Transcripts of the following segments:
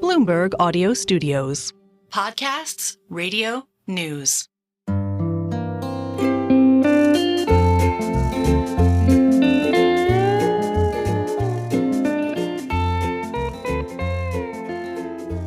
Bloomberg Audio Studios. Podcasts, radio, news.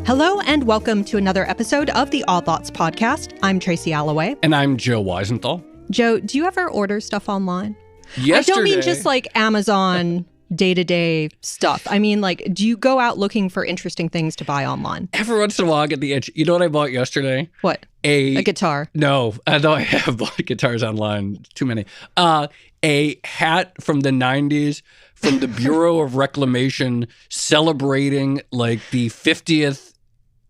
Hello and welcome to another episode of the Odd Lots podcast. I'm Tracy Alloway. And I'm Joe Weisenthal. Joe, do you ever order stuff online? Yesterday, I don't mean just like Amazon day-to-day stuff. I mean, like, do you go out looking for interesting things to buy online? Every once in a while, I get the itch. You know what I bought yesterday? What? A guitar? No, I know I have bought guitars online. Too many. A hat from the 90s from the Bureau of Reclamation celebrating like the 50th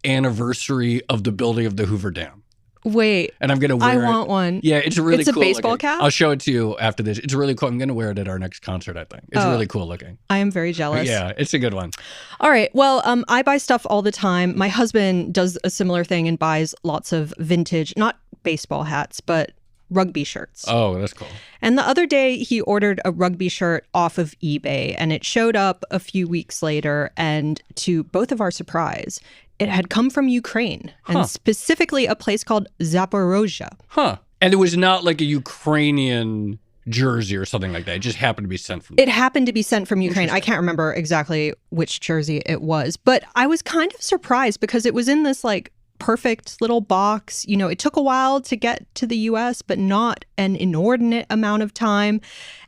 anniversary of the building of the Hoover Dam. Wait, and I'm going to wear it. I want one. Yeah, it's really cool. It's a baseball cap? I'll show it to you after this. It's really cool. I'm going to wear it at our next concert, I think. It's really cool looking. I am very jealous. Yeah, it's a good one. All right. Well, I buy stuff all the time. My husband does a similar thing and buys lots of vintage, not baseball hats, but rugby shirts. Oh, that's cool. And the other day he ordered a rugby shirt off of eBay and it showed up a few weeks later, and to both of our surprise, it had come from Ukraine, and specifically a place called Zaporozhye. And it was not like a Ukrainian jersey or something like that. It just happened to be sent from It happened to be sent from Ukraine. I can't remember exactly which jersey it was, but I was kind of surprised because it was in this like perfect little box. You know, it took a while to get to the US, but not an inordinate amount of time.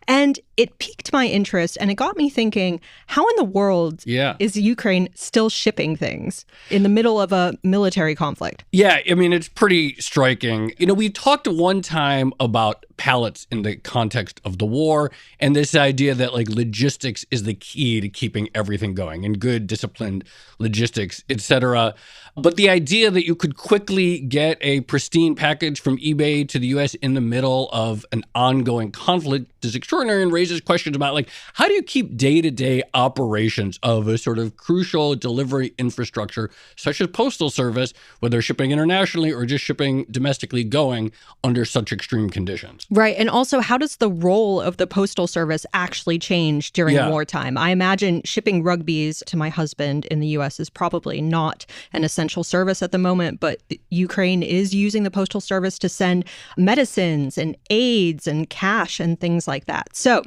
And it piqued my interest, and it got me thinking, how in the world is Ukraine still shipping things in the middle of a military conflict? Yeah, I mean, it's pretty striking. You know, we talked one time about pallets in the context of the war, and this idea that like logistics is the key to keeping everything going, and good, disciplined logistics, etc. But the idea that you could quickly get a pristine package from eBay to the US in the middle of an ongoing conflict is extraordinary and raises questions about like, how do you keep day-to-day operations of a sort of crucial delivery infrastructure such as Postal Service, whether shipping internationally or just shipping domestically, going under such extreme conditions? Right. And also, how does the role of the Postal Service actually change during wartime? I imagine shipping rugbies to my husband in the US is probably not an essential service at the moment, but Ukraine is using the Postal Service to send medicines and aids and cash and things like that. So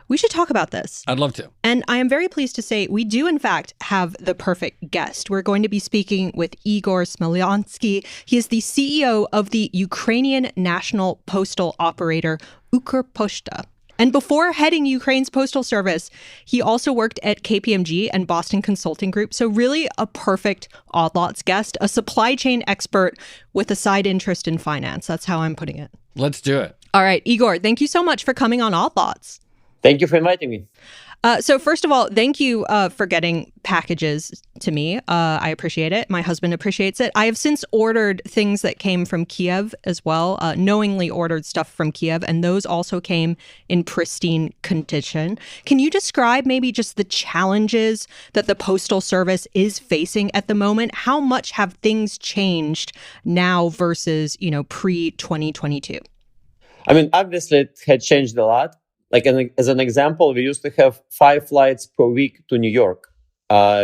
we should talk about this. I'd love to. And I am very pleased to say we do, in fact, have the perfect guest. We're going to be speaking with Igor Smelyansky. He is the CEO of the Ukrainian national postal operator, Ukrposhta. And before heading Ukraine's postal service, he also worked at KPMG and Boston Consulting Group. So really a perfect Odd Lots guest, a supply chain expert with a side interest in finance. That's how I'm putting it. Let's do it. All right, Igor, thank you so much for coming on Odd Lots. Thank you for inviting me. So first of all, thank you for getting packages to me. I appreciate it. My husband appreciates it. I have since ordered things that came from Kiev as well, knowingly ordered stuff from Kiev, and those also came in pristine condition. Can you describe maybe just the challenges that the Postal Service is facing at the moment? How much have things changed now versus, pre-2022? I mean, obviously, it had changed a lot. Like as an example, we used to have 5 flights per week to New York,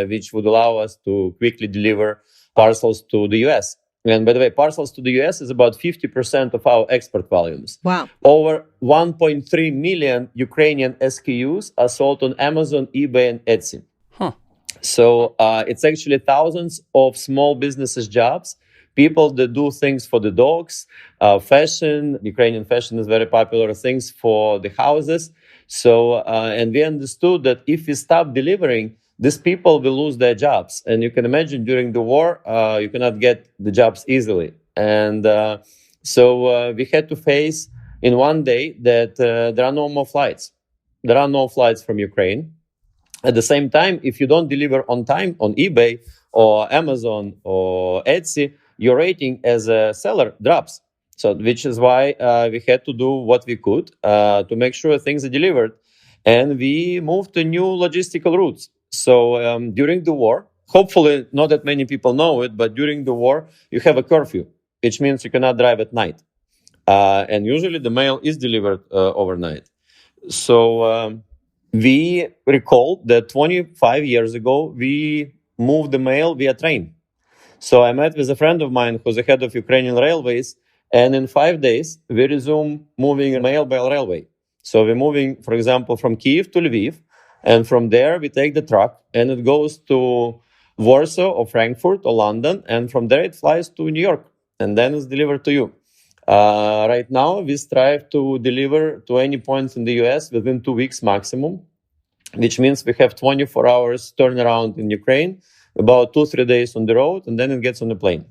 which would allow us to quickly deliver parcels to the US. And by the way, parcels to the US is about 50% of our export volumes. Wow. Over 1.3 million Ukrainian SKUs are sold on Amazon, eBay, and Etsy. So it's actually thousands of small businesses' jobs. People that do things for the dogs, fashion, Ukrainian fashion is very popular, things for the houses. So, and we understood that if we stop delivering, these people will lose their jobs. And you can imagine during the war, you cannot get the jobs easily. And so we had to face in one day that there are no more flights. There are no flights from Ukraine. At the same time, if you don't deliver on time on eBay or Amazon or Etsy, your rating as a seller drops. So, which is why we had to do what we could to make sure things are delivered. And we moved to new logistical routes. So during the war, hopefully not that many people know it, but during the war, you have a curfew, which means you cannot drive at night. And usually the mail is delivered overnight. So we recall that 25 years ago, we move the mail via train. So I met with a friend of mine who's the head of Ukrainian Railways, and in 5 days, we resume moving mail by railway. So we're moving, for example, from Kyiv to Lviv, and from there we take the truck, and it goes to Warsaw or Frankfurt or London, and from there it flies to New York, and then it's delivered to you. Right now, we strive to deliver to any points in the US within 2 weeks maximum, which means we have 24 hours turnaround in Ukraine, about 2-3 days on the road, and then it gets on the plane.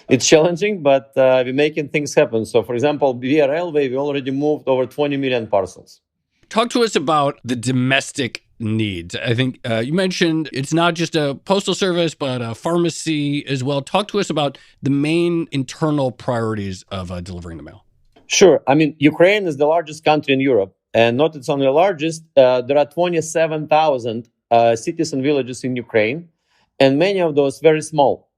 It's challenging, but we're making things happen. So, for example, via railway, we already moved over 20 million parcels. Talk to us about the domestic needs. I think you mentioned it's not just a postal service, but a pharmacy as well. Talk to us about the main internal priorities of delivering the mail. Sure. I mean, Ukraine is the largest country in Europe, and not it's only the largest. There are 27,000 cities and villages in Ukraine, and many of those very small,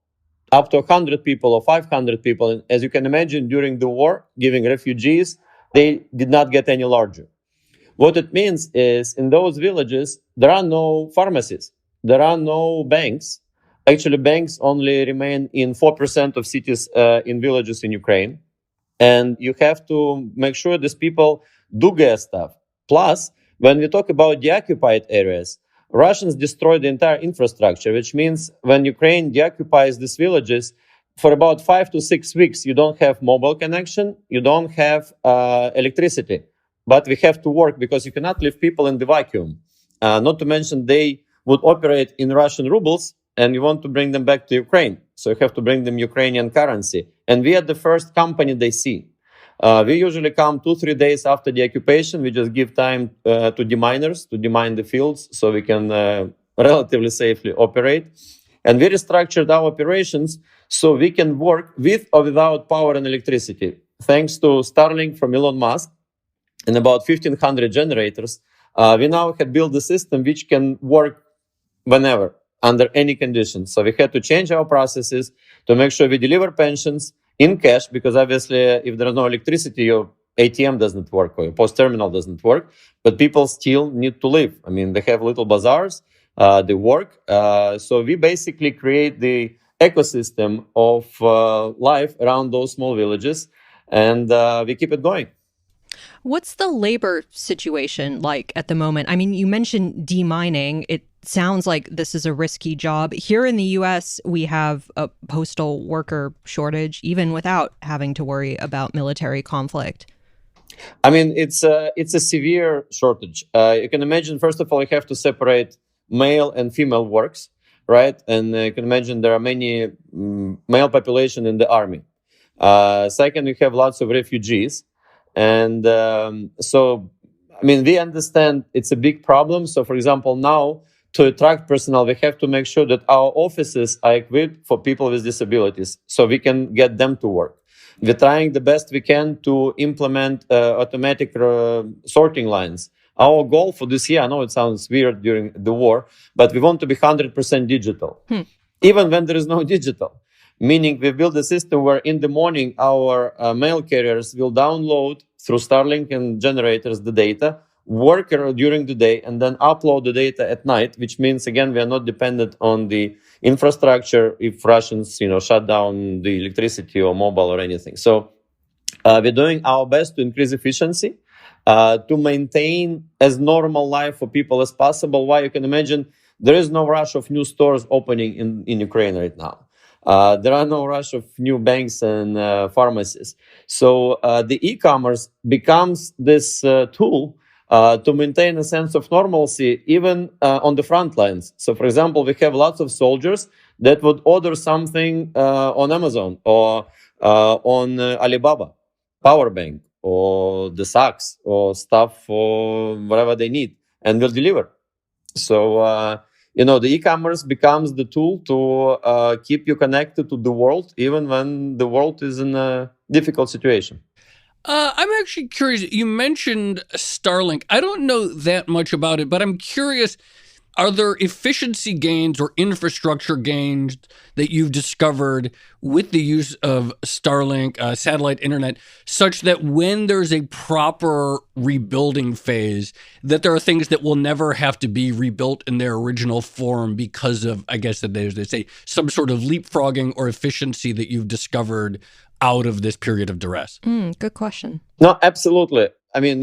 up to 100 people or 500 people. And as you can imagine, during the war, giving refugees, they did not get any larger. What it means is in those villages, there are no pharmacies. There are no banks. Actually, banks only remain in 4% of cities in villages in Ukraine. And you have to make sure these people do get stuff. Plus, when we talk about the occupied areas, Russians destroy the entire infrastructure, which means when Ukraine deoccupies these villages, for about 5 to 6 weeks, you don't have mobile connection, you don't have electricity. But we have to work because you cannot leave people in the vacuum. Not to mention they would operate in Russian rubles and you want to bring them back to Ukraine. So you have to bring them Ukrainian currency. And we are the first company they see. We usually come 2-3 days after the occupation. We just give time to deminers to demine the fields so we can relatively safely operate. And we restructured our operations so we can work with or without power and electricity. Thanks to Starlink from Elon Musk, and about 1,500 generators, we now had built a system which can work whenever, under any conditions. So we had to change our processes to make sure we deliver pensions in cash, because obviously if there is no electricity, your ATM doesn't work or your post terminal doesn't work, but people still need to live. I mean, they have little bazaars, they work. So we basically create the ecosystem of life around those small villages, and we keep it going. What's the labor situation like at the moment? I mean, you mentioned demining. It sounds like this is a risky job. Here in the U.S., we have a postal worker shortage, even without having to worry about military conflict. I mean, it's a severe shortage. You can imagine, first of all, you have to separate male and female works, right? And you can imagine there are many male population in the army. Second, you have lots of refugees. And so, I mean, we understand it's a big problem. So, for example, now to attract personnel, we have to make sure that our offices are equipped for people with disabilities so we can get them to work. We're trying the best we can to implement automatic sorting lines. Our goal for this year, I know it sounds weird during the war, but we want to be 100% digital, even when there is no digital. Meaning we build a system where in the morning our mail carriers will download through Starlink and generators the data, work during the day, and then upload the data at night, which means, again, we are not dependent on the infrastructure if Russians, shut down the electricity or mobile or anything. So we're doing our best to increase efficiency, to maintain as normal life for people as possible. Why, you can imagine, there is no rush of new stores opening in Ukraine right now. There are no rush of new banks and pharmacies. So the e-commerce becomes this tool to maintain a sense of normalcy, even on the front lines. So, for example, we have lots of soldiers that would order something on Amazon or on Alibaba, power bank or the socks or stuff for whatever they need, and will deliver. So, the e-commerce becomes the tool to keep you connected to the world, even when the world is in a difficult situation. I'm actually curious. You mentioned Starlink. I don't know that much about it, but I'm curious. Are there efficiency gains or infrastructure gains that you've discovered with the use of Starlink, satellite internet, such that when there's a proper rebuilding phase, that there are things that will never have to be rebuilt in their original form because of, I guess that they say, some sort of leapfrogging or efficiency that you've discovered out of this period of duress? Good question. No, absolutely. I mean,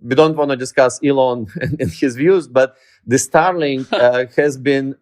we don't want to discuss Elon and his views, but the Starlink has been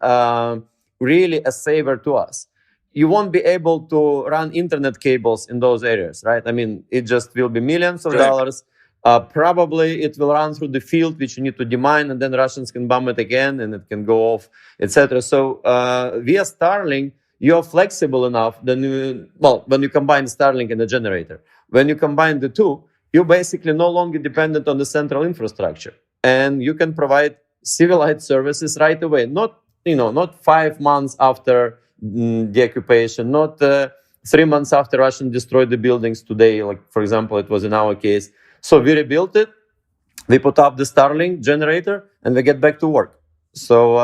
really a saver to us. You won't be able to run internet cables in those areas, right? I mean, it just will be millions of dollars. Probably it will run through the field, which you need to demine, and then Russians can bomb it again, and it can go off, etc. So via Starlink, you're flexible enough. When you combine Starlink and the generator, when you combine the two, you're basically no longer dependent on the central infrastructure, and you can provide civilized services right away. Not 5 months after the occupation, not 3 months after Russians destroyed the buildings today, like for example it was in our case. So we rebuilt it, we put up the Starlink generator, and we get back to work. So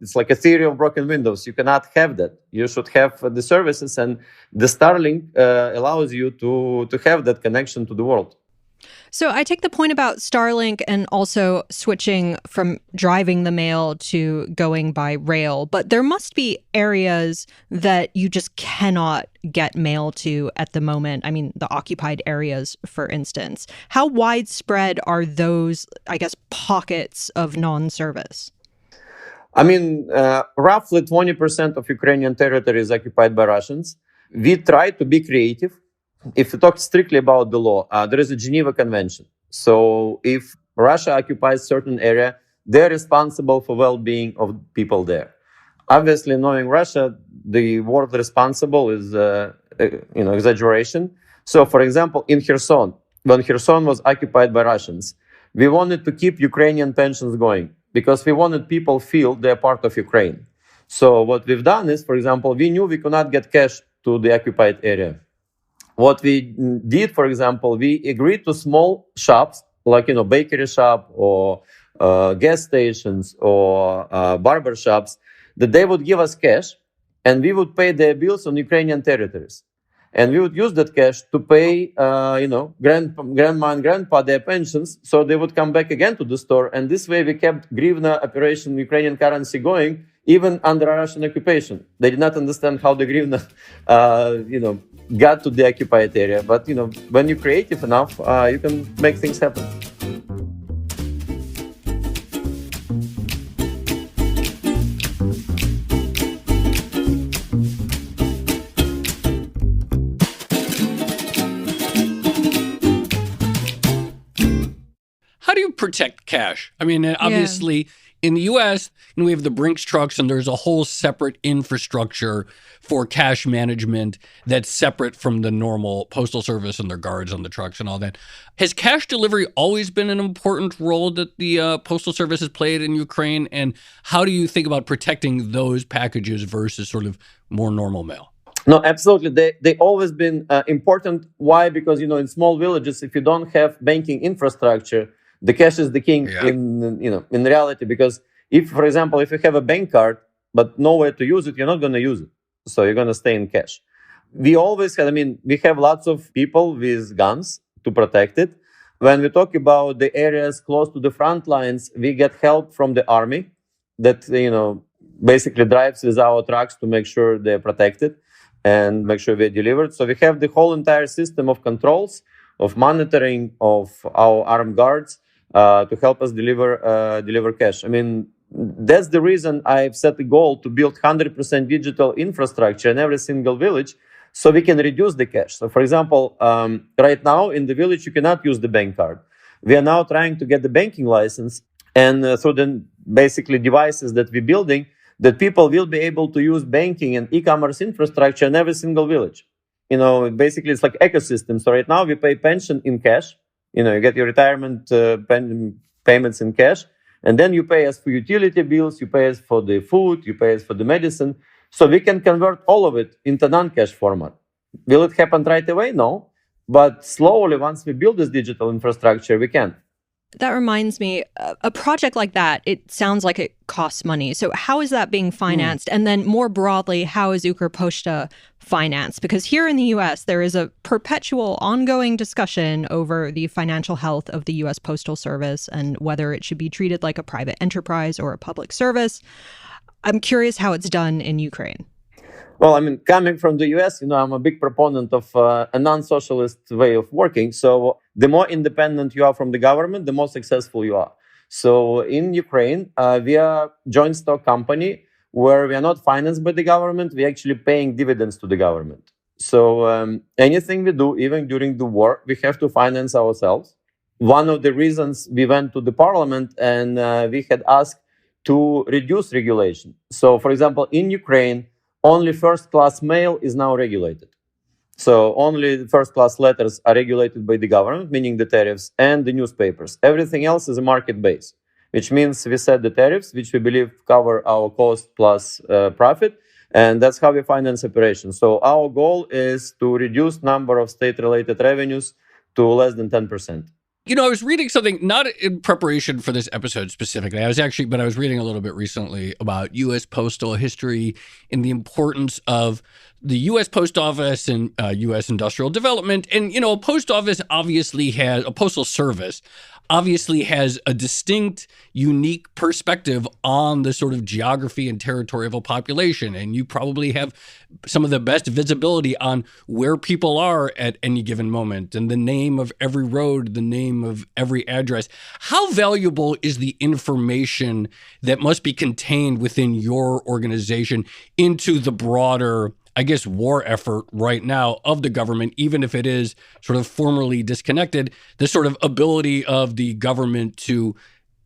it's like a theory of broken windows. You cannot have that. You should have the services, and the Starlink allows you to have that connection to the world. So I take the point about Starlink and also switching from driving the mail to going by rail, but there must be areas that you just cannot get mail to at the moment. I mean, the occupied areas, for instance. How widespread are those, I guess, pockets of non-service? I mean, roughly 20% of Ukrainian territory is occupied by Russians. We try to be creative. If we talk strictly about the law, there is a Geneva Convention. So if Russia occupies certain area, they're responsible for well-being of people there. Obviously, knowing Russia, the word responsible is, exaggeration. So, for example, in Kherson, when Kherson was occupied by Russians, we wanted to keep Ukrainian pensions going because we wanted people to feel they're part of Ukraine. So what we've done is, for example, we knew we could not get cash to the occupied area. What we did, for example, we agreed to small shops, like, bakery shop or gas stations or barber shops, that they would give us cash and we would pay their bills on Ukrainian territories. And we would use that cash to pay, grandma and grandpa their pensions, so they would come back again to the store. And this way we kept hryvnia operation, Ukrainian currency going, even under Russian occupation. They did not understand how the hryvnia, got to the occupied area. But, when you're creative enough, you can make things happen. How do you protect cash? I mean, obviously, in the U.S., we have the Brinks trucks, and there's a whole separate infrastructure for cash management that's separate from the normal postal service and their guards on the trucks and all that. Has cash delivery always been an important role that the postal service has played in Ukraine? And how do you think about protecting those packages versus sort of more normal mail? No, absolutely. They always been important. Why? Because, in small villages, if you don't have banking infrastructure, the cash is the king in reality. Because if, for example, if you have a bank card, but nowhere to use it, you're not going to use it. So you're going to stay in cash. We always had, we have lots of people with guns to protect it. When we talk about the areas close to the front lines, we get help from the army that, basically drives with our trucks to make sure they're protected and make sure we're delivered. So we have the whole entire system of controls, of monitoring of our armed guards to help us deliver cash. That's the reason I've set the goal to build 100% digital infrastructure in every single village so we can reduce the cash. So, for example, right now in the village, you cannot use the bank card. We are now trying to get the banking license, and through the basically devices that we're building, that people will be able to use banking and e-commerce infrastructure in every single village. Basically it's like ecosystem. So right now we pay pension in cash. You get your retirement payments in cash. And then you pay us for utility bills, you pay us for the food, you pay us for the medicine. So we can convert all of it into non-cash format. Will it happen right away? No. But slowly, once we build this digital infrastructure, we can. That reminds me, a project like that, it sounds like it costs money. So how is that being financed? And then more broadly, how is Ukrposhta financed? Because here in the U.S., there is a perpetual ongoing discussion over the financial health of the U.S. Postal Service and whether it should be treated like a private enterprise or a public service. I'm curious how it's done in Ukraine. Well, I mean, coming from the US, I'm a big proponent of a non-socialist way of working. So the more independent you are from the government, the more successful you are. So in Ukraine, we are a joint stock company where we are not financed by the government. We're actually paying dividends to the government. So anything we do, even during the war, we have to finance ourselves. One of the reasons we went to the parliament and we had asked to reduce regulation. So, for example, in Ukraine, only first-class mail is now regulated. So only first-class letters are regulated by the government, meaning the tariffs, and the newspapers. Everything else is a market base, which means we set the tariffs, which we believe cover our cost plus profit, and that's how we finance operations. So our goal is to reduce number of state-related revenues to less than 10%. I was reading something, not in preparation for this episode specifically. I was reading a little bit recently about U.S. postal history and the importance of the U.S. Post Office and U.S. industrial development. And, a post office a postal service obviously has a distinct, unique perspective on the sort of geography and territory of a population. And you probably have some of the best visibility on where people are at any given moment and the name of every road, the name of every address. How valuable is the information that must be contained within your organization into the broader, war effort right now of the government, even if it is sort of formally disconnected, the sort of ability of the government to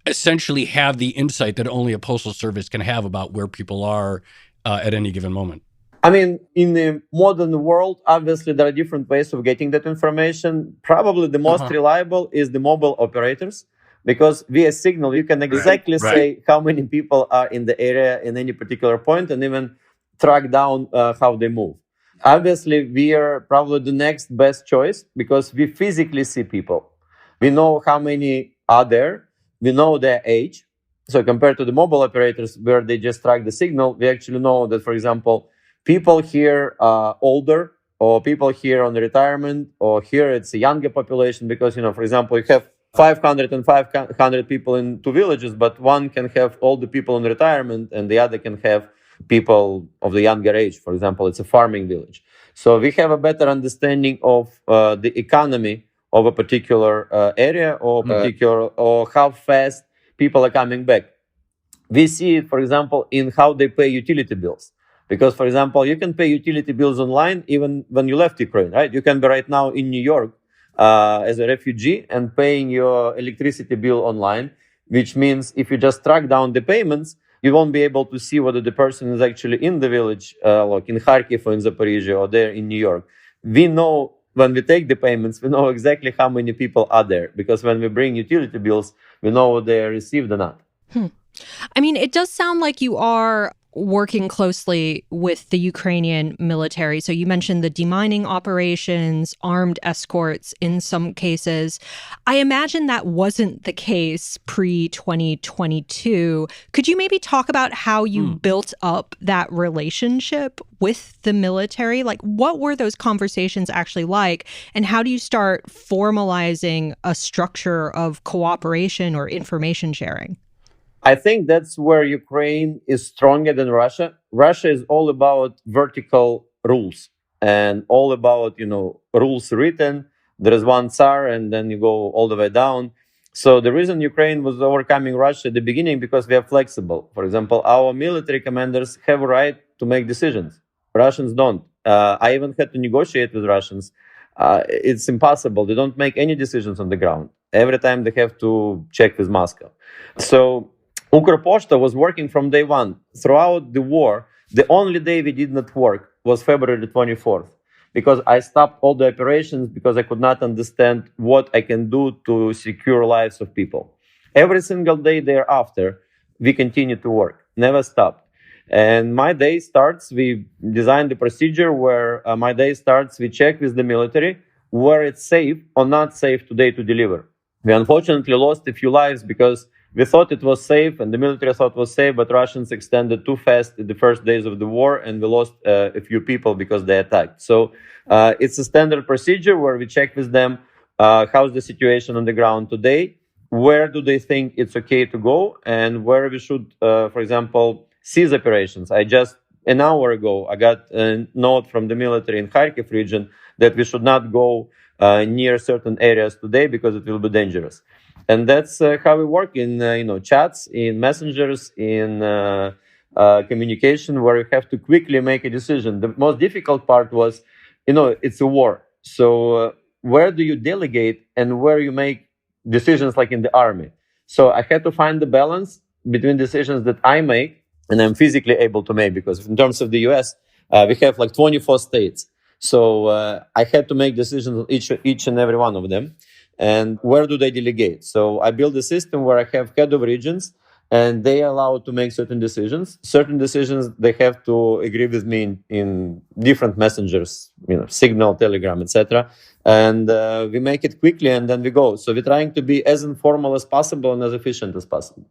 essentially have the insight that only a postal service can have about where people are at any given moment? I mean, in the modern world, obviously, there are different ways of getting that information. Probably the most reliable is the mobile operators, because via signal, you can exactly say how many people are in the area in any particular point and even track down how they move. Obviously, we are probably the next best choice because we physically see people. We know how many are there. We know their age. So compared to the mobile operators where they just track the signal, we actually know that, for example, people here are older, or people here on retirement, or here it's a younger population because, for example, you have 500 and 500 people in two villages, but one can have all the people in retirement and the other can have people of the younger age. For example, it's a farming village. So we have a better understanding of the economy of a particular area or how fast people are coming back. We see it, for example, in how they pay utility bills. Because, for example, you can pay utility bills online even when you left Ukraine, right? You can be right now in New York as a refugee and paying your electricity bill online, which means if you just track down the payments, you won't be able to see whether the person is actually in the village, like in Kharkiv or in Zaporizhia or there in New York. We know when we take the payments, we know exactly how many people are there, because when we bring utility bills, we know whether they are received or not. I mean, it does sound like you are working closely with the Ukrainian military. So you mentioned the demining operations, armed escorts in some cases. I imagine that wasn't the case pre-2022. Could you maybe talk about how you built up that relationship with the military? Like, what were those conversations actually like? And how do you start formalizing a structure of cooperation or information sharing? I think that's where Ukraine is stronger than Russia. Russia is all about vertical rules and all about, rules written. There is one Tsar and then you go all the way down. So the reason Ukraine was overcoming Russia at the beginning, because we are flexible. For example, our military commanders have a right to make decisions. Russians don't. I even had to negotiate with Russians. It's impossible. They don't make any decisions on the ground. Every time they have to check with Moscow. So Ukrposhta was working from day one. Throughout the war, the only day we did not work was February 24th, because I stopped all the operations because I could not understand what I can do to secure lives of people. Every single day thereafter, we continued to work, never stopped. And my day starts, we designed the procedure where my day starts, we check with the military where it's safe or not safe today to deliver. We unfortunately lost a few lives because we thought it was safe and the military thought it was safe, but Russians extended too fast in the first days of the war and we lost a few people because they attacked. So it's a standard procedure where we check with them how's the situation on the ground today, where do they think it's okay to go, and where we should, for example, cease operations. An hour ago, I got a note from the military in Kharkiv region that we should not go near certain areas today because it will be dangerous. And that's how we work in chats, in messengers, in communication, where you have to quickly make a decision. The most difficult part was, it's a war. So where do you delegate and where you make decisions like in the army? So I had to find the balance between decisions that I make and I'm physically able to make, because in terms of the US, we have like 24 states. So I had to make decisions on each and every one of them. And where do they delegate? So I built a system where I have head of regions, and they are allowed to make certain decisions. Certain decisions, they have to agree with me in different messengers, Signal, Telegram, etc. And we make it quickly, and then we go. So we're trying to be as informal as possible and as efficient as possible.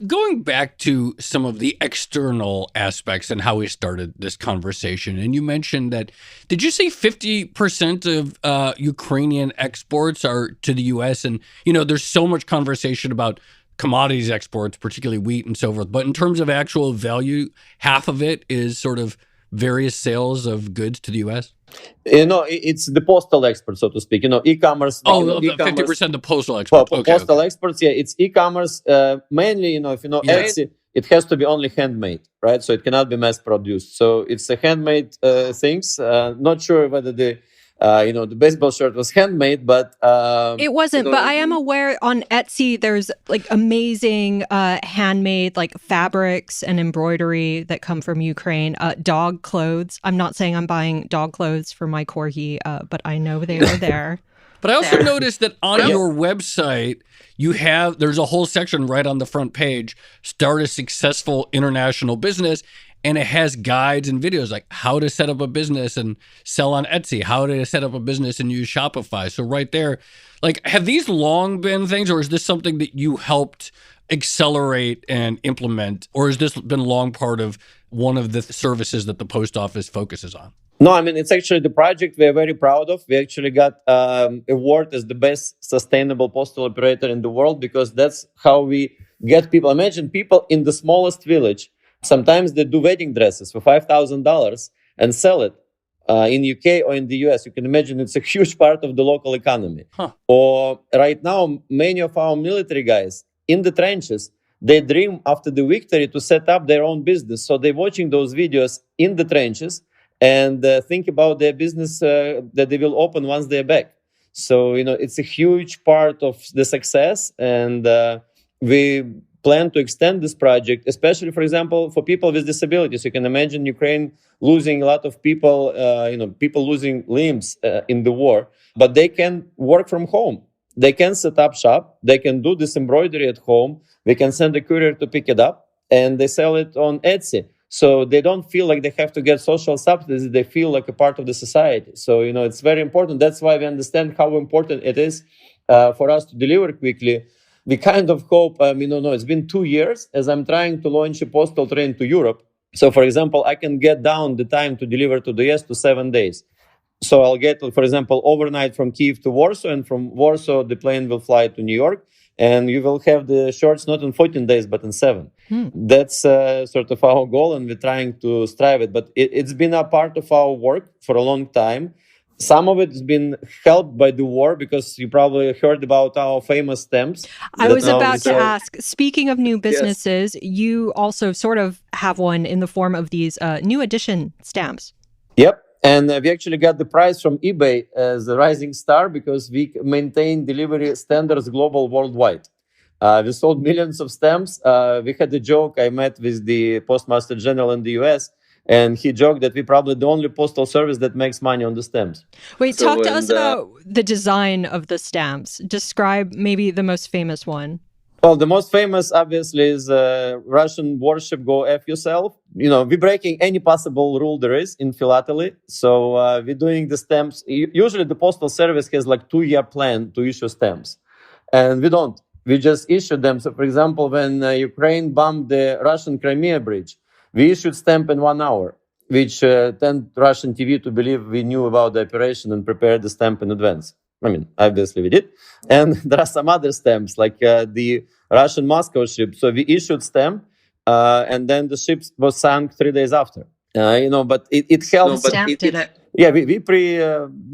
Going back to some of the external aspects and how we started this conversation, and you mentioned that, did you say 50% of Ukrainian exports are to the U.S.? And, there's so much conversation about commodities exports, particularly wheat and so forth. But in terms of actual value, half of it is sort of various sales of goods to the U.S.? It's the postal exports, so to speak. E-commerce. The 50% the postal exports. Postal exports, yeah. It's e-commerce. Mainly, if Etsy, it has to be only handmade, right? So it cannot be mass-produced. So it's a handmade things. Not sure whether the baseball shirt was handmade, but it wasn't. But I am aware on Etsy there's like amazing handmade like fabrics and embroidery that come from Ukraine. Dog clothes. I'm not saying I'm buying dog clothes for my corgi, but I know they are there. But I also noticed that on your website, there's a whole section right on the front page, Start a Successful International Business. And it has guides and videos like how to set up a business and sell on Etsy, how to set up a business and use Shopify. So right there, like, have these long been things, or is this something that you helped accelerate and implement? Or has this been long part of one of the services that the post office focuses on? No, it's actually the project we are very proud of. We actually got award as the best sustainable postal operator in the world, because that's how we get people. Imagine people in the smallest village. Sometimes they do wedding dresses for $5,000 and sell it in UK or in the US. You can imagine it's a huge part of the local economy. Or right now, many of our military guys in the trenches, they dream after the victory to set up their own business. So they're watching those videos in the trenches and think about their business that they will open once they're back. So, it's a huge part of the success. And we plan to extend this project, especially, for example, for people with disabilities. You can imagine Ukraine losing a lot of people, people losing limbs in the war, but they can work from home. They can set up shop. They can do this embroidery at home. They can send a courier to pick it up, and they sell it on Etsy. So they don't feel like they have to get social subsidies. They feel like a part of the society. So, it's very important. That's why we understand how important it is for us to deliver quickly. We kind of hope, it's been 2 years as I'm trying to launch a postal train to Europe. So, for example, I can get down the time to deliver to the US to 7 days. So I'll get, for example, overnight from Kyiv to Warsaw, and from Warsaw, the plane will fly to New York. And you will have the shorts not in 14 days, but in 7. That's sort of our goal, and we're trying to strive it. But it's been a part of our work for a long time. Some of it has been helped by the war, because you probably heard about our famous stamps. I was about to ask, speaking of new businesses, yes, you also sort of have one in the form of these new edition stamps. Yep. And we actually got the prize from eBay as a rising star, because we maintain delivery standards global worldwide. We sold millions of stamps. We had a joke. I met with the Postmaster General in the US, and he joked that we're probably the only postal service that makes money on the stamps. Wait, talk to us about the design of the stamps. Describe maybe the most famous one. Well, the most famous, obviously, is Russian warship, go F yourself. We're breaking any possible rule there is in philately. So we're doing the stamps. Usually the postal service has like 2-year plan to issue stamps. And we don't. We just issued them. So, for example, when Ukraine bombed the Russian Crimea bridge, we issued stamp in 1 hour, which tend Russian TV to believe we knew about the operation and prepared the stamp in advance. I mean, obviously we did. And there are some other stamps, like the Russian Moscow ship. So we issued stamp, and then the ship was sunk 3 days after. But it helps. The stamp did it. Yeah, we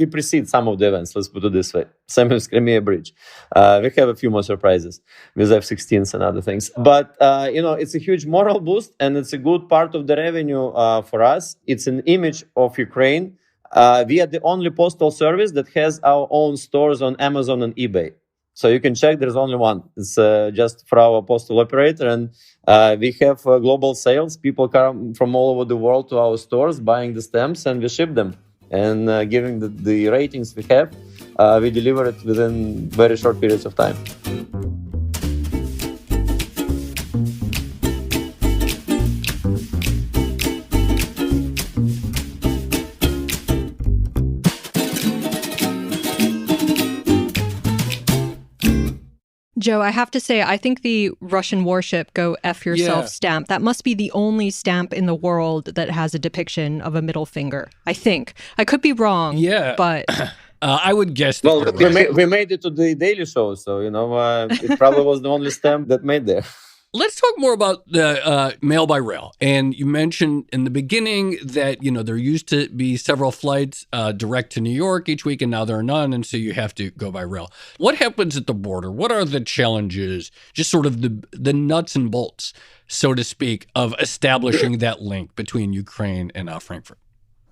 precede some of the events. Let's put it this way. Same with Crimea Bridge. We have a few more surprises with F-16s and other things. But it's a huge moral boost, and it's a good part of the revenue for us. It's an image of Ukraine. We are the only postal service that has our own stores on Amazon and eBay. So you can check. There's only one. It's just for our postal operator, and we have global sales. People come from all over the world to our stores, buying the stamps, and we ship them. And giving the ratings we have, we deliver it within very short periods of time. Joe, I have to say, I think the Russian warship Go F Yourself stamp, that must be the only stamp in the world that has a depiction of a middle finger. I think. I could be wrong. Yeah. But I would guess. Well, we made it to the Daily Show, so, it probably was the only stamp that made there. Let's talk more about the mail by rail. And you mentioned in the beginning that, there used to be several flights direct to New York each week, and now there are none. And so you have to go by rail. What happens at the border? What are the challenges, just sort of the nuts and bolts, so to speak, of establishing that link between Ukraine and Frankfurt?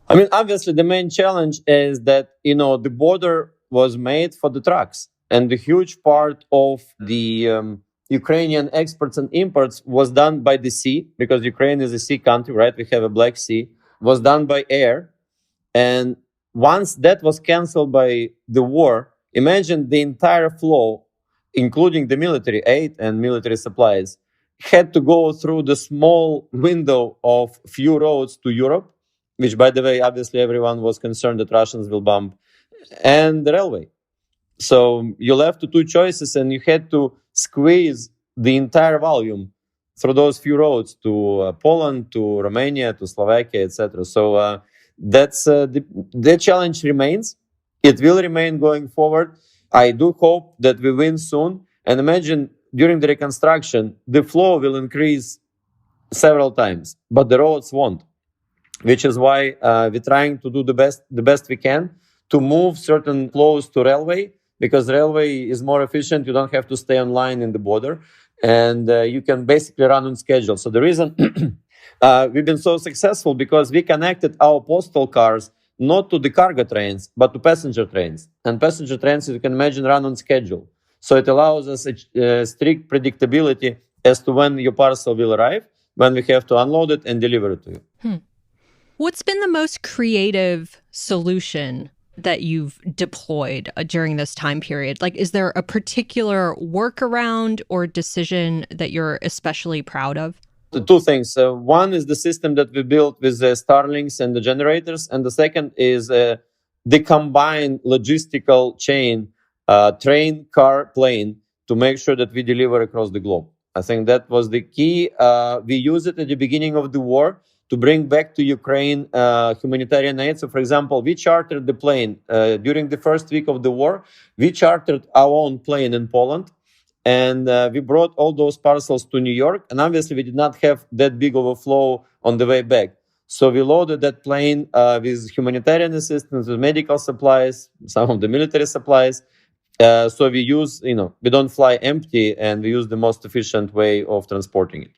I mean, obviously, the main challenge is that, the border was made for the trucks. And the huge part of the Ukrainian exports and imports was done by the sea, because Ukraine is a sea country, right? We have a Black Sea, was done by air. And once that was canceled by the war, imagine the entire flow, including the military aid and military supplies, had to go through the small window of few roads to Europe, which, by the way, obviously everyone was concerned that Russians will bomb, and the railway. So you left to two choices, and you had to squeeze the entire volume through those few roads to Poland, to Romania, to Slovakia, etc. So that's the challenge remains. It will remain going forward. I do hope that we win soon. And imagine during the reconstruction, the flow will increase several times, but the roads won't. Which is why we're trying to do the best we can to move certain flows to railway, because railway is more efficient. You don't have to stay online in the border, and you can basically run on schedule. So the reason we've been so successful, because we connected our postal cars not to the cargo trains, but to passenger trains. And passenger trains, you can imagine, run on schedule. So it allows us a strict predictability as to when your parcel will arrive, when we have to unload it and deliver it to you. What's been the most creative solution that you've deployed during this time period? Like, is there a particular workaround or decision that you're especially proud of? The two things. One is the system that we built with the Starlinks and the generators. And the second is the combined logistical chain, train, car, plane, to make sure that we deliver across the globe. I think that was the key. We used it at the beginning of the war to bring back to Ukraine humanitarian aid. So, for example, we chartered the plane during the first week of the war. We chartered our own plane in Poland, and we brought all those parcels to New York. And obviously, we did not have that big of a flow on the way back. So we loaded that plane with humanitarian assistance, with medical supplies, some of the military supplies. So we use, we don't fly empty, and we use the most efficient way of transporting it.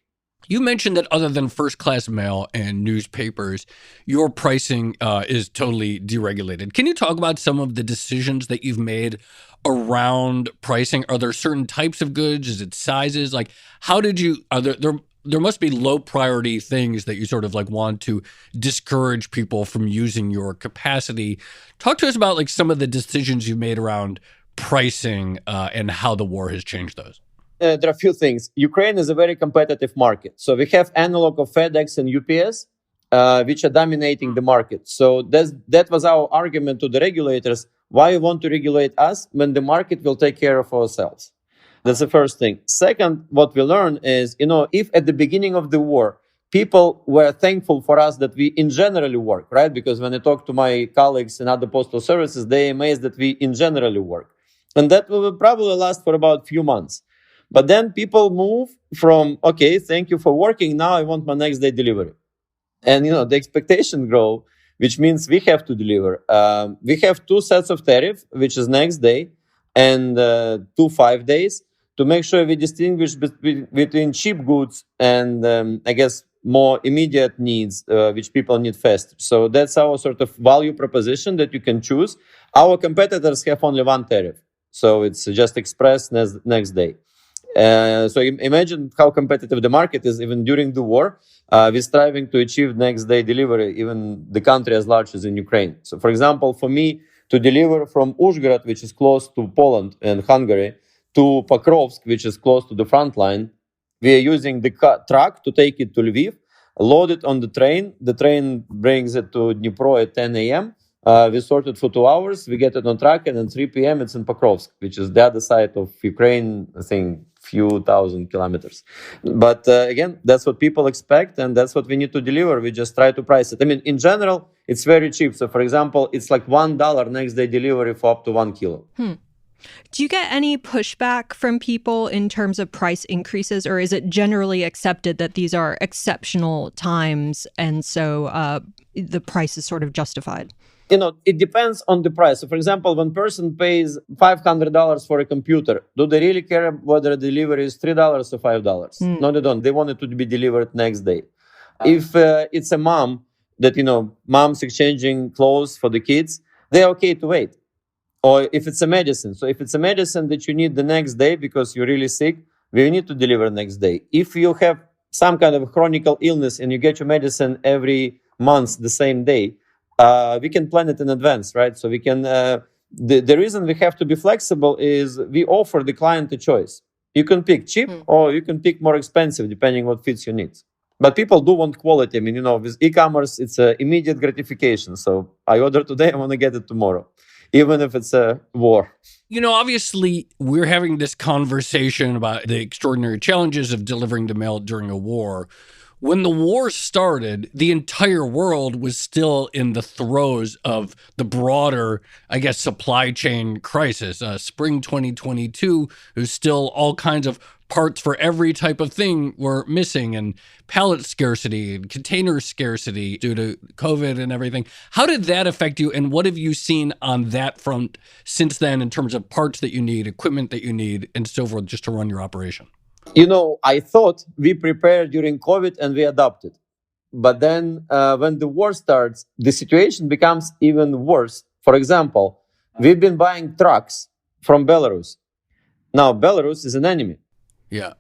You mentioned that other than first-class mail and newspapers, your pricing is totally deregulated. Can you talk about some of the decisions that you've made around pricing? Are there certain types of goods? Is it sizes? Like, how did you? Are there must be low-priority things that you sort of want to discourage people from using your capacity. Talk to us about some of the decisions you've made around pricing and how the war has changed those. There are a few things. Ukraine is a very competitive market. So we have analog of FedEx and UPS, which are dominating the market. So that was our argument to the regulators. Why you want to regulate us when the market will take care of ourselves? That's the first thing. Second, what we learn is, if at the beginning of the war, people were thankful for us that we in generally work, right? Because when I talk to my colleagues in other postal services, they're amazed that we in generally work. And that will probably last for about a few months. But then people move from, okay, thank you for working. Now I want my next day delivery. And, the expectation grow, which means we have to deliver. We have 2 sets of tariff, which is next day and 2 5 days, to make sure we distinguish between cheap goods and, I guess, more immediate needs, which people need fast. So that's our sort of value proposition that you can choose. Our competitors have only 1 tariff. So it's just express next day. So imagine how competitive the market is even during the war. We're striving to achieve next day delivery, even the country as large as in Ukraine. So, for example, for me to deliver from Uzhhorod, which is close to Poland and Hungary, to Pokrovsk, which is close to the front line, we are using the truck to take it to Lviv, load it on the train. The train brings it to Dnipro at 10 a.m. We sort it for 2 hours. We get it on track, and at 3 p.m. it's in Pokrovsk, which is the other side of Ukraine, I think, few thousand kilometers. But again, that's what people expect, and that's what we need to deliver. We just try to price it. I mean, in general, it's very cheap. So, for example, it's like $1 next day delivery for up to 1 kilo. Do you get any pushback from people in terms of price increases, or is it generally accepted that these are exceptional times and so the price is sort of justified? It depends on the price. So, for example, when a person pays $500 for a computer, do they really care whether the delivery is $3 or $5? No, they don't. They want it to be delivered next day. If it's a mom that, mom's exchanging clothes for the kids, they're okay to wait. Or if it's a medicine. So if it's a medicine that you need the next day because you're really sick, we need to deliver next day. If you have some kind of chronic illness and you get your medicine every month the same day, we can plan it in advance, right? So we can, the reason we have to be flexible is we offer the client a choice. You can pick cheap or you can pick more expensive, depending what fits your needs. But people do want quality. I mean, with e-commerce, it's immediate gratification. So I order today, I want to get it tomorrow, even if it's a war. Obviously, we're having this conversation about the extraordinary challenges of delivering the mail during a war. When the war started, the entire world was still in the throes of the broader, I guess, supply chain crisis. Spring 2022, there's still all kinds of parts for every type of thing were missing, and pallet scarcity and container scarcity due to COVID and everything. How did that affect you, and what have you seen on that front since then in terms of parts that you need, equipment that you need, and so forth, just to run your operation? I thought we prepared during COVID and we adapted. But then when the war starts, the situation becomes even worse. For example, we've been buying trucks from Belarus. Now, Belarus is an enemy. Yeah.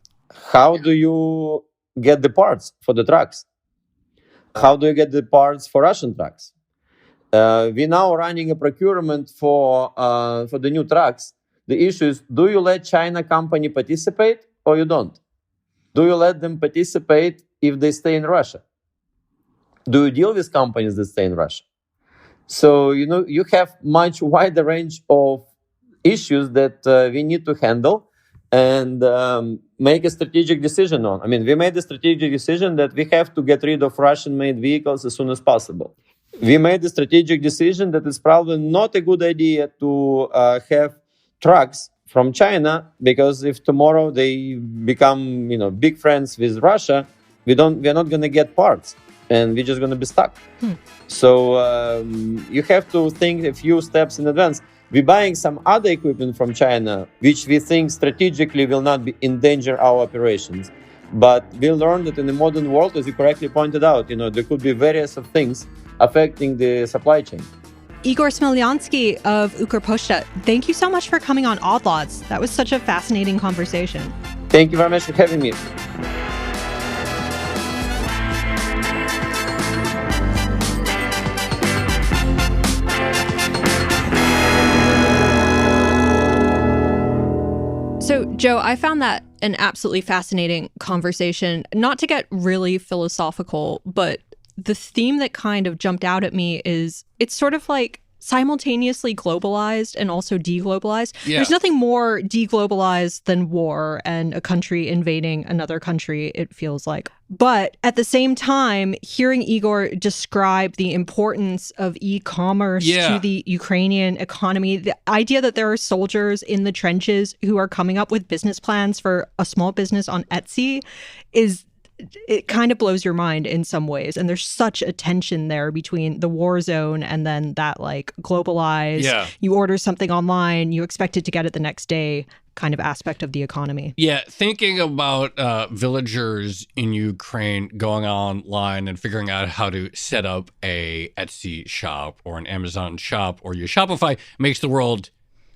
How do you get the parts for the trucks? How do you get the parts for Russian trucks? We're now running a procurement for the new trucks. The issue is, do you let China company participate or you don't? Do you let them participate if they stay in Russia? Do you deal with companies that stay in Russia? So, you have much wider range of issues that we need to handle and make a strategic decision on. I mean, we made a strategic decision that we have to get rid of Russian-made vehicles as soon as possible. We made a strategic decision that it's probably not a good idea to have trucks from China, because if tomorrow they become, big friends with Russia, we're not going to get parts, and we're just going to be stuck. So you have to think a few steps in advance. We're buying some other equipment from China, which we think strategically will not endanger our operations. But we learned that in the modern world, as you correctly pointed out, there could be various of things affecting the supply chain. Igor Smelyansky of Ukrposhta, thank you so much for coming on Odd Lots. That was such a fascinating conversation. Thank you very much for having me. So, Joe, I found that an absolutely fascinating conversation. Not to get really philosophical, but the theme that kind of jumped out at me is it's sort of like simultaneously globalized and also deglobalized. Yeah. There's nothing more deglobalized than war and a country invading another country, it feels like. But at the same time, hearing Igor describe the importance of e-commerce to the Ukrainian economy, the idea that there are soldiers in the trenches who are coming up with business plans for a small business on Etsy it kind of blows your mind in some ways. And there's such a tension there between the war zone and then that like globalized, you order something online, you expect it to get it the next day kind of aspect of the economy. Yeah, thinking about villagers in Ukraine going online and figuring out how to set up a Etsy shop or an Amazon shop or your Shopify makes the world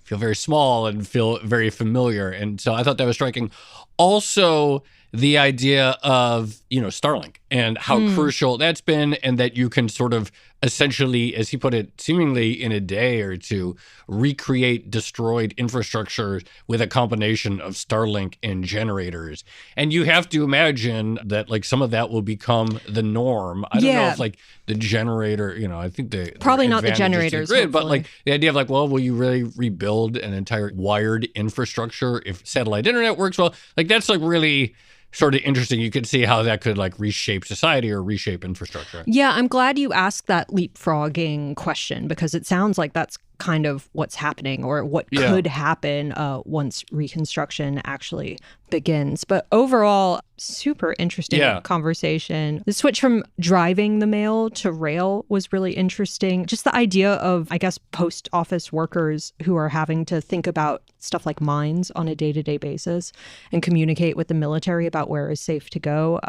feel very small and feel very familiar. And so I thought that was striking. Also, the idea of, Starlink and how crucial that's been, and that you can sort of essentially, as he put it, seemingly in a day or two, recreate destroyed infrastructure with a combination of Starlink and generators. And you have to imagine that like some of that will become the norm. I don't know if like the generator, I think probably not the generators, grid, but like the idea of like, well, will you really rebuild an entire wired infrastructure if satellite internet works well? Like that's like really sort of interesting. You could see how that could like reshape society or reshape infrastructure. Yeah, I'm glad you asked that leapfrogging question because it sounds like that's kind of what's happening or what could happen once reconstruction actually begins. But overall, super interesting conversation. The switch from driving the mail to rail was really interesting. Just the idea of, I guess, post office workers who are having to think about stuff like mines on a day-to-day basis and communicate with the military about where is safe to go.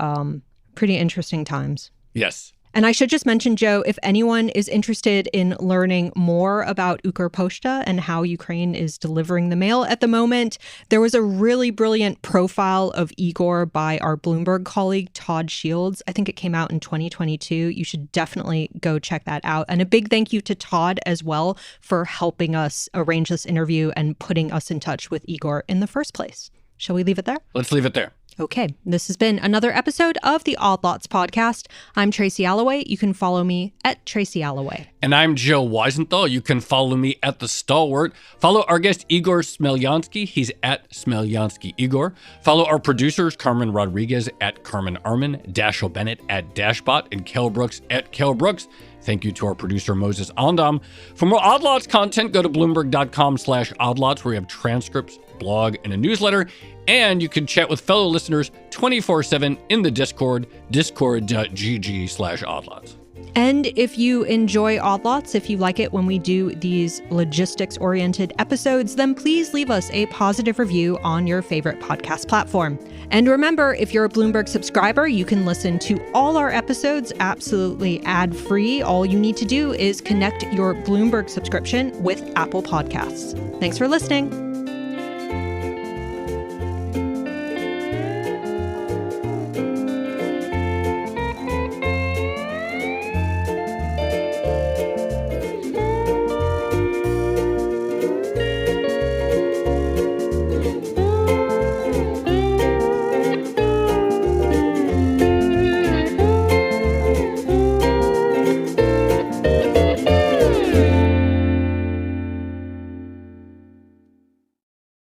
Pretty interesting times. Yes. And I should just mention, Joe, if anyone is interested in learning more about Ukrposhta and how Ukraine is delivering the mail at the moment, there was a really brilliant profile of Igor by our Bloomberg colleague, Todd Shields. I think it came out in 2022. You should definitely go check that out. And a big thank you to Todd as well for helping us arrange this interview and putting us in touch with Igor in the first place. Shall we leave it there? Let's leave it there. Okay, this has been another episode of the Odd Lots podcast. I'm Tracy Alloway. You can follow me at Tracy Alloway. And I'm Joe Weisenthal. You can follow me at The Stalwart. Follow our guest, Igor Smelyansky. He's at Smelyansky Igor. Follow our producers, Carmen Rodriguez at Carmen Arman, Dashiell Bennett at Dashbot, and Kel Brooks at Kel Brooks. Thank you to our producer, Moses Andam. For more Odd Lots content, go to Bloomberg.com/oddlots, where we have transcripts, blog, and a newsletter. And you can chat with fellow listeners 24/7 in the Discord, discord.gg/oddlots. And if you enjoy Odd Lots, if you like it when we do these logistics-oriented episodes, then please leave us a positive review on your favorite podcast platform. And remember, if you're a Bloomberg subscriber, you can listen to all our episodes absolutely ad-free. All you need to do is connect your Bloomberg subscription with Apple Podcasts. Thanks for listening.